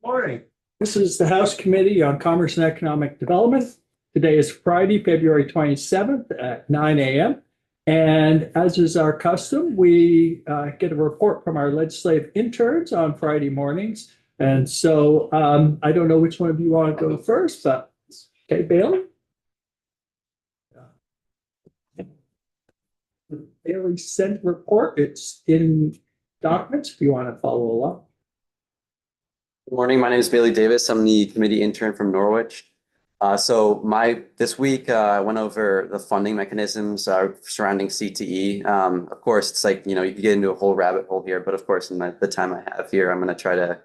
Morning. This is the House Committee on Commerce and Economic Development. Today is Friday, February 27th at 9 a.m. And as is our custom, we get a report from our legislative interns on Friday mornings. And so I don't know which one of you want to go first, but okay, Bailey. Bailey sent report. It's in documents if you want to follow along. Good morning. My name is Bailey Davis. I'm the committee intern from Norwich. This week I went over the funding mechanisms surrounding CTE. Of course, it's like, you can get into a whole rabbit hole here, but of course, in the time I have here, I'm going to try to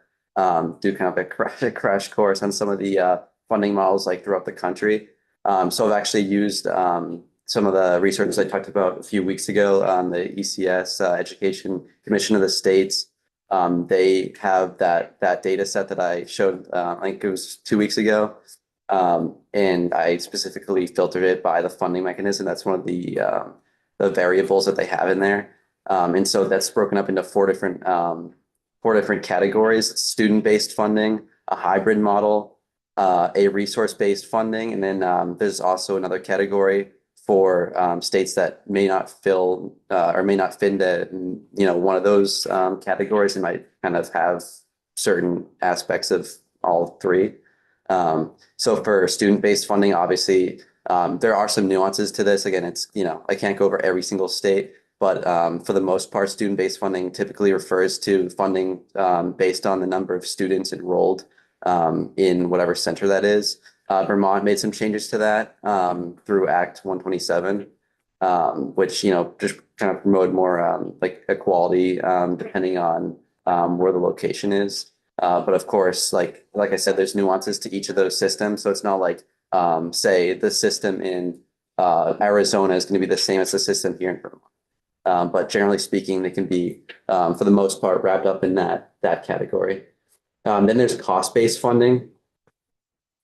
do kind of a crash course on some of the funding models like throughout the country. So I've actually used some of the research I talked about a few weeks ago on the ECS Education Commission of the States. They have that data set that I showed, I think it was 2 weeks ago. And I specifically filtered it by the funding mechanism. That's one of the variables that they have in there. And so that's broken up into four different categories: student-based funding, a hybrid model, a resource-based funding, and then there's also another category for states that may not fill or may not fit into one of those categories and might kind of have certain aspects of all three. So for student-based funding, obviously there are some nuances to this. Again, it's I can't go over every single state, but for the most part, student-based funding typically refers to funding based on the number of students enrolled in whatever center that is. Vermont made some changes to that through Act 127, which just kind of promoted more like equality depending on where the location is. But of course, like I said, there's nuances to each of those systems. So it's not like say the system in Arizona is going to be the same as the system here in Vermont. But generally speaking, they can be for the most part wrapped up in that category. Then there's cost-based funding.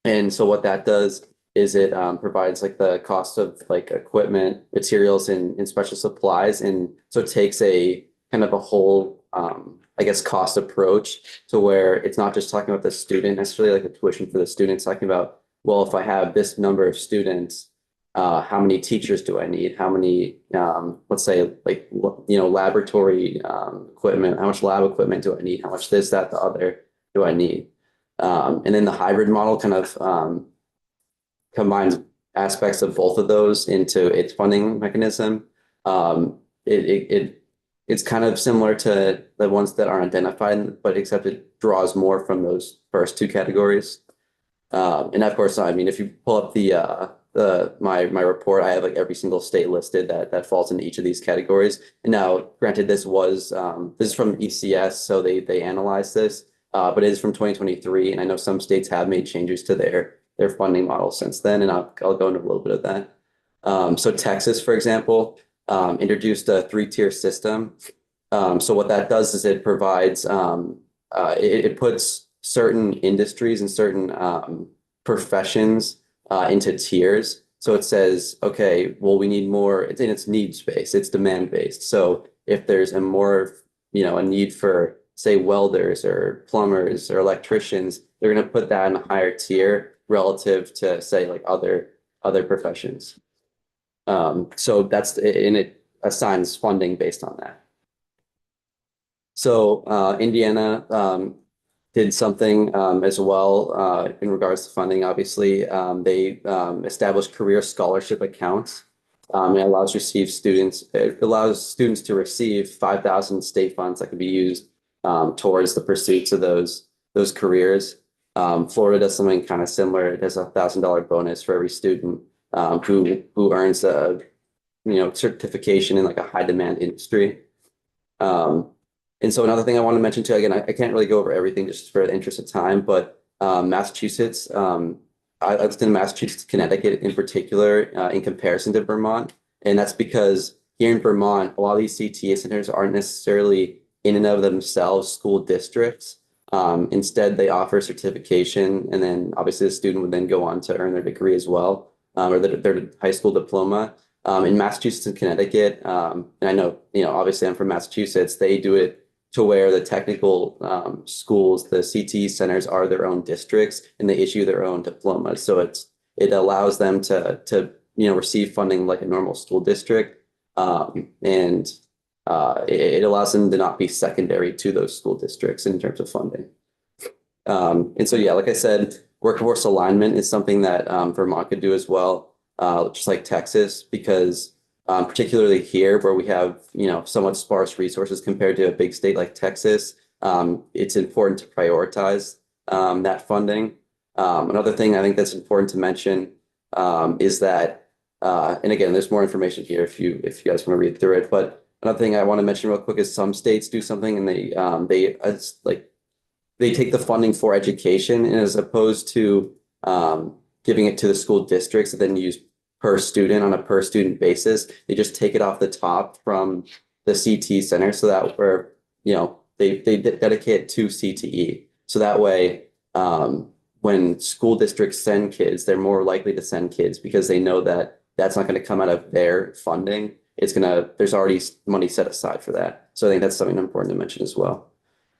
And so what that does is it provides like the cost of like equipment, materials, and special supplies. And so it takes a kind of a whole, I guess, cost approach to where it's not just talking about the student necessarily, like the tuition for the student. It's talking about, well, if I have this number of students, how many teachers do I need? How many, let's say, like, laboratory equipment, how much lab equipment do I need? How much this, that, the other do I need? And then the hybrid model kind of combines aspects of both of those into its funding mechanism. It's kind of similar to the ones that aren't identified, but except it draws more from those first two categories. And of course, I mean, if you pull up my report, I have like every single state listed that falls into each of these categories. And now, granted, this is from ECS, so they analyzed this. But it is from 2023, and I know some states have made changes to their funding model since then, and I'll go into a little bit of that. So Texas, for example, introduced a three-tier system. So what that does is it provides it puts certain industries and certain professions into tiers. So it says, okay, well, we need more. It's needs-based, it's demand-based. So if there's a need for, say, welders or plumbers or electricians, they're going to put that in a higher tier relative to, say, like other professions. So it assigns funding based on that. So Indiana did something as well in regards to funding. Obviously, they established career scholarship accounts. It allows students to receive 5,000 state funds that can be used towards the pursuits of those careers. Florida does something kind of similar. It has a $1,000 bonus for every student who earns a certification in like a high demand industry. And so another thing I want to mention too, again, I can't really go over everything just for the interest of time, but Massachusetts, I lived in Massachusetts, Connecticut in particular, in comparison to Vermont. And that's because here in Vermont, a lot of these CTA centers aren't necessarily in and of themselves school districts. Instead, they offer certification, and then obviously the student would then go on to earn their degree as well, or their high school diploma. In Massachusetts and Connecticut, and I know, obviously I'm from Massachusetts, they do it to where the technical schools, the CTE centers are their own districts and they issue their own diplomas. So it allows them to receive funding like a normal school district. And it allows them to not be secondary to those school districts in terms of funding. And so, yeah, like I said, workforce alignment is something that Vermont could do as well, just like Texas, because particularly here where we have, somewhat sparse resources compared to a big state like Texas, it's important to prioritize that funding. Another thing I think that's important to mention is that, and again, there's more information here if you guys want to read through it. But another thing I want to mention real quick is some states do something and they take the funding for education, and as opposed to giving it to the school districts and then use per student on a per student basis, they just take it off the top from the CTE center so that they dedicate it to CTE. So that way, when school districts send kids, they're more likely to send kids because they know that that's not going to come out of their funding. There's already money set aside for that. So I think that's something important to mention as well.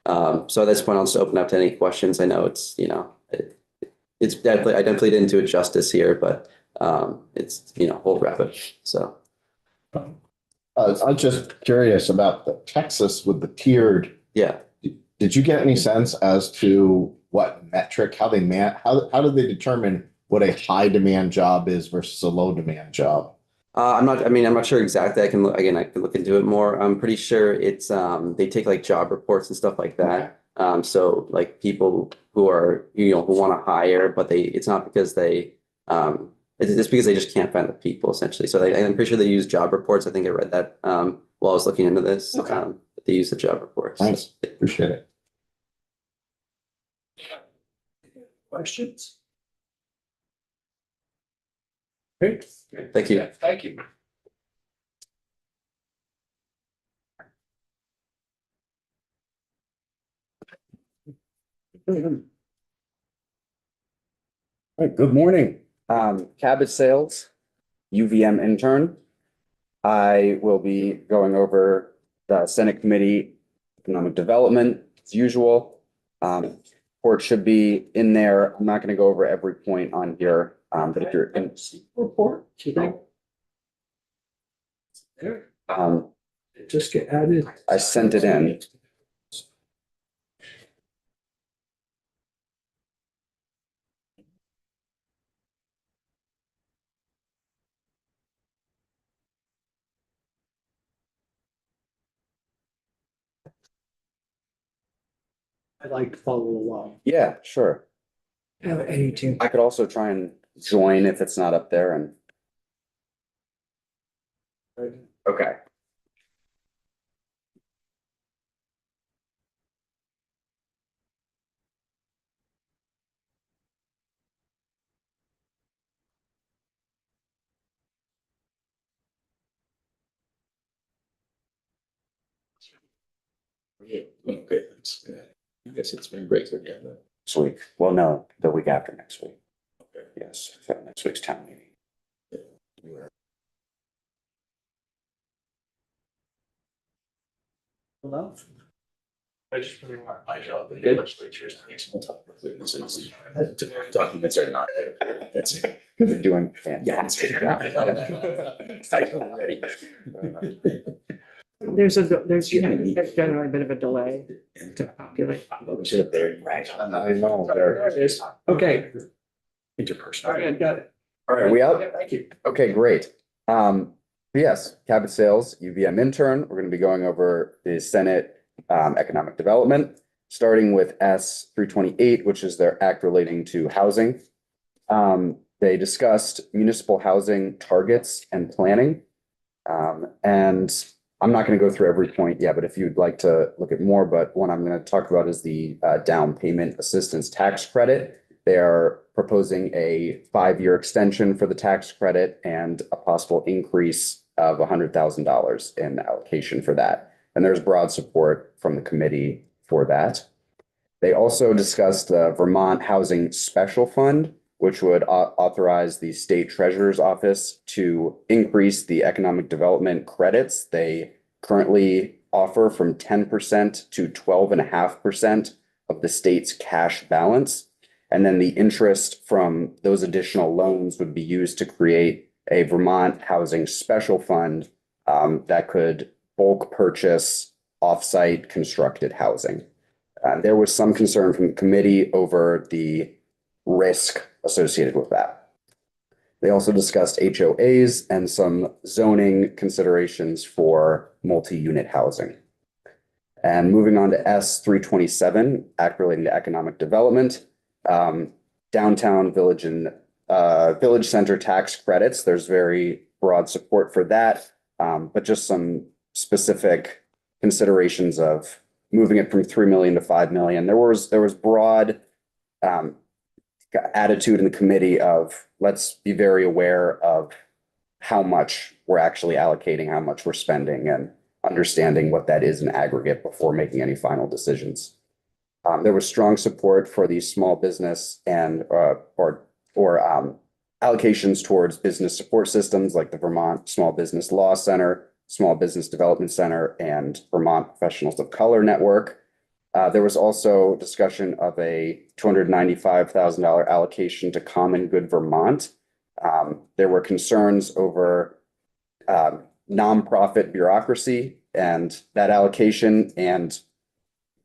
So at this point, I'll just open up to any questions. I know it's definitely, I definitely didn't do it justice here, but we'll wrap it. So. I'm just curious about the Texas with the tiered. Yeah. Did you get any sense as to what metric, how do they determine what a high demand job is versus a low demand job? I'm not sure exactly. I can look into it more. I'm pretty sure it's they take like job reports and stuff like that. So like people who are, who want to hire, but it's not because it's because they just can't find the people essentially. So I'm pretty sure they use job reports. I think I read that while I was looking into this. Okay. They use the job reports. Thanks. Appreciate it. Questions? Great. Thank you. Thank you. All right, good morning. Cabot Sales, UVM intern. I will be going over the Senate Committee Economic Development as usual. Report should be in there. I'm not going to go over every point on here, but if you're in, Report, do you think? There, just get added. I sent it in. I'd like to follow along. Yeah, sure. Have any team. I could also try and join if it's not up there and. Okay. Okay, that's good. I guess it's been great again. Next week. Well, no, the week after next week. Okay. Yes, so next week's town meeting. Hello? I just really want my job. The legislatures makes me talk with witnesses. Documents are not there. That's it. You're doing fantastic. There's generally a bit of a delay to populate. Right. I know. There. There it is. Okay. Interpersonal. All right, got it. All right, we up? Thank you. Okay, great. Yes, Cabot Sales, UVM intern. We're going to be going over the Senate Economic Development, starting with S 328, which is their act relating to housing. They discussed municipal housing targets and planning. And I'm not going to go through every point yet, but if you'd like to look at more, but one I'm going to talk about is the down payment assistance tax credit. They are proposing a 5-year extension for the tax credit and a possible increase of $100,000 in allocation for that. And there's broad support from the committee for that. They also discussed the Vermont Housing Special Fund, which would authorize the state treasurer's office to increase the economic development credits they currently offer from 10% to 12.5% of the state's cash balance. And then the interest from those additional loans would be used to create a Vermont Housing Special Fund that could bulk purchase offsite constructed housing. There was some concern from the committee over the risk associated with that. They also discussed HOAs and some zoning considerations for multi-unit housing. And moving on to S327, Act relating to economic development, downtown village and village center tax credits. There's very broad support for that, but just some specific considerations of moving it from 3 million to 5 million. There was broad attitude in the committee of let's be very aware of how much we're actually allocating, how much we're spending, and understanding what that is in aggregate before making any final decisions. There was strong support for the small business and or allocations towards business support systems like the Vermont Small Business Law Center, Small Business Development Center, and Vermont Professionals of Color Network. There was also discussion of a $295,000 allocation to Common Good Vermont. There were concerns over nonprofit bureaucracy and that allocation, and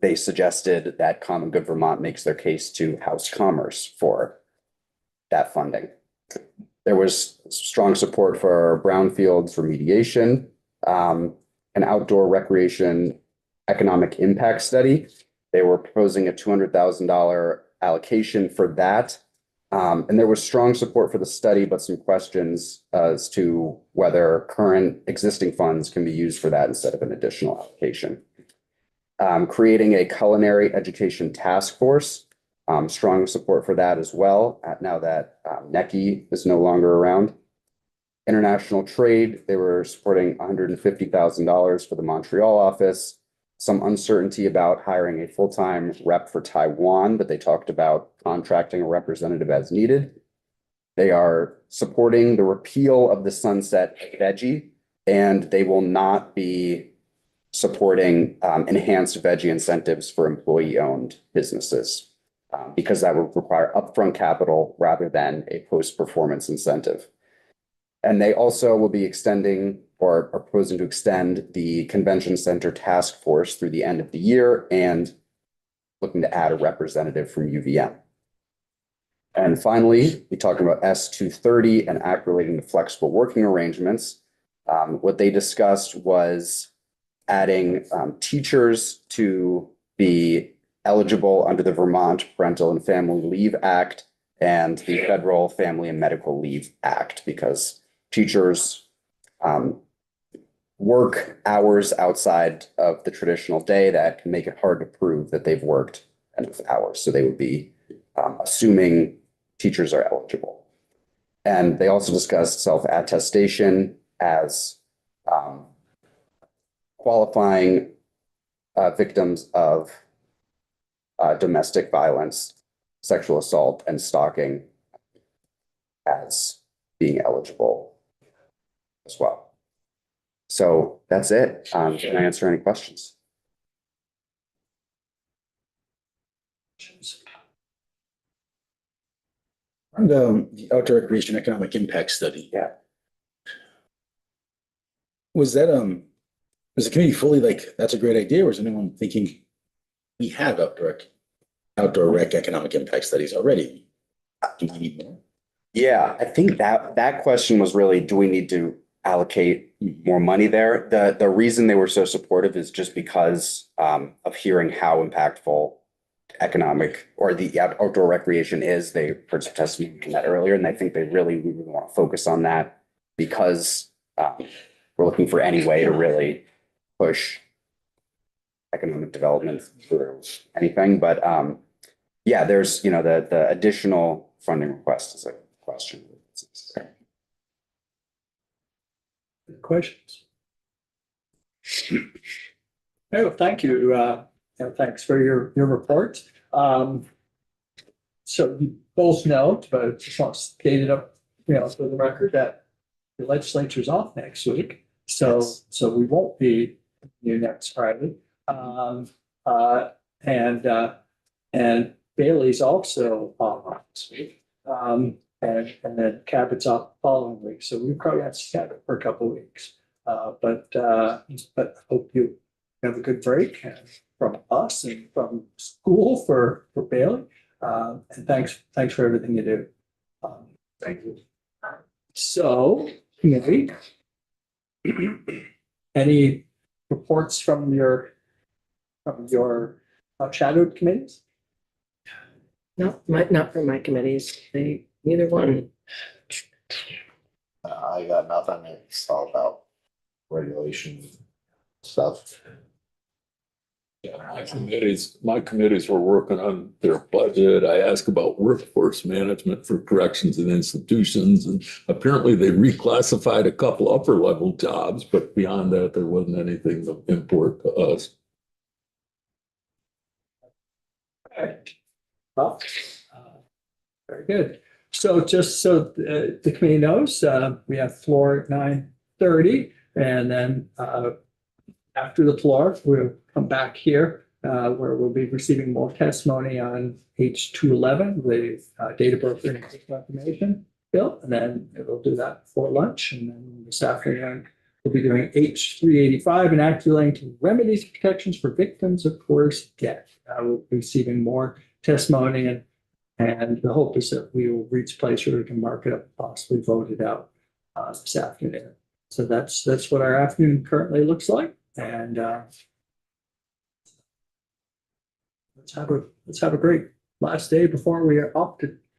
they suggested that Common Good Vermont makes their case to House Commerce for that funding. There was strong support for brownfields remediation, an outdoor recreation economic impact study. They were proposing a $200,000 allocation for that. And there was strong support for the study, but some questions as to whether current existing funds can be used for that instead of an additional allocation. Creating a culinary education task force, strong support for that as well, now that NECI is no longer around. International trade, they were supporting $150,000 for the Montreal office. Some uncertainty about hiring a full-time rep for Taiwan, but they talked about contracting a representative as needed. They are supporting the repeal of the sunset veggie, and they will not be supporting enhanced veggie incentives for employee-owned businesses because that would require upfront capital rather than a post-performance incentive. And they also will be extending or are proposing to extend the Convention Center Task Force through the end of the year and looking to add a representative from UVM. And finally, we talked about S230, an act relating to flexible working arrangements. What they discussed was adding teachers to be eligible under the Vermont Parental and Family Leave Act and the Federal Family and Medical Leave Act, because teachers work hours outside of the traditional day that can make it hard to prove that they've worked enough hours. So they would be assuming teachers are eligible. And they also discussed self-attestation as qualifying victims of domestic violence, sexual assault, and stalking as being eligible as well. So that's it. Can I answer any questions? On the outdoor recreation economic impact study. Yeah. Was that, was the committee fully like, that's a great idea, or was anyone thinking we have outdoor rec economic impact studies already? Do we need more? Yeah, I think that question was really, do we need to allocate more money there? The reason they were so supportive is just because of hearing how impactful economic or the outdoor recreation is. They heard some testimony on that earlier, and I think we really want to focus on that because we're looking for any way to really push economic development through anything. But yeah, there's, the additional funding request is a question. Questions? Oh, thank you. Thanks for your report. So you both know, but just want to state it up, for the record that the legislature's off next week. So we won't be you next Friday. And Bailey's also off this week. And then Cabot's off the following week, so we probably have to Cabot for a couple of weeks. But hope you have a good break from us and from school for Bailey. And thanks for everything you do. Thank you. So, committee. Any reports from your shadowed committees? Not from my committees. Neither one. I got nothing. It's all about regulation stuff. Yeah, my committees were working on their budget. I asked about workforce management for corrections and institutions, and apparently they reclassified a couple upper level jobs, but beyond that, there wasn't anything of import to us. Okay. Well, very good. So just so the committee knows, we have floor at 9:30, and then after the floor, we'll come back here where we'll be receiving more testimony on H211, the data broker and information bill, and then we'll do that before lunch. And then this afternoon, we'll be doing H385, and acting remedies and protections for victims of coerced debt. We'll be receiving more testimony, and the hope is that we will reach a place where we can mark it up, possibly vote it out this afternoon. So that's what our afternoon currently looks like. And let's have a great last day before we are off to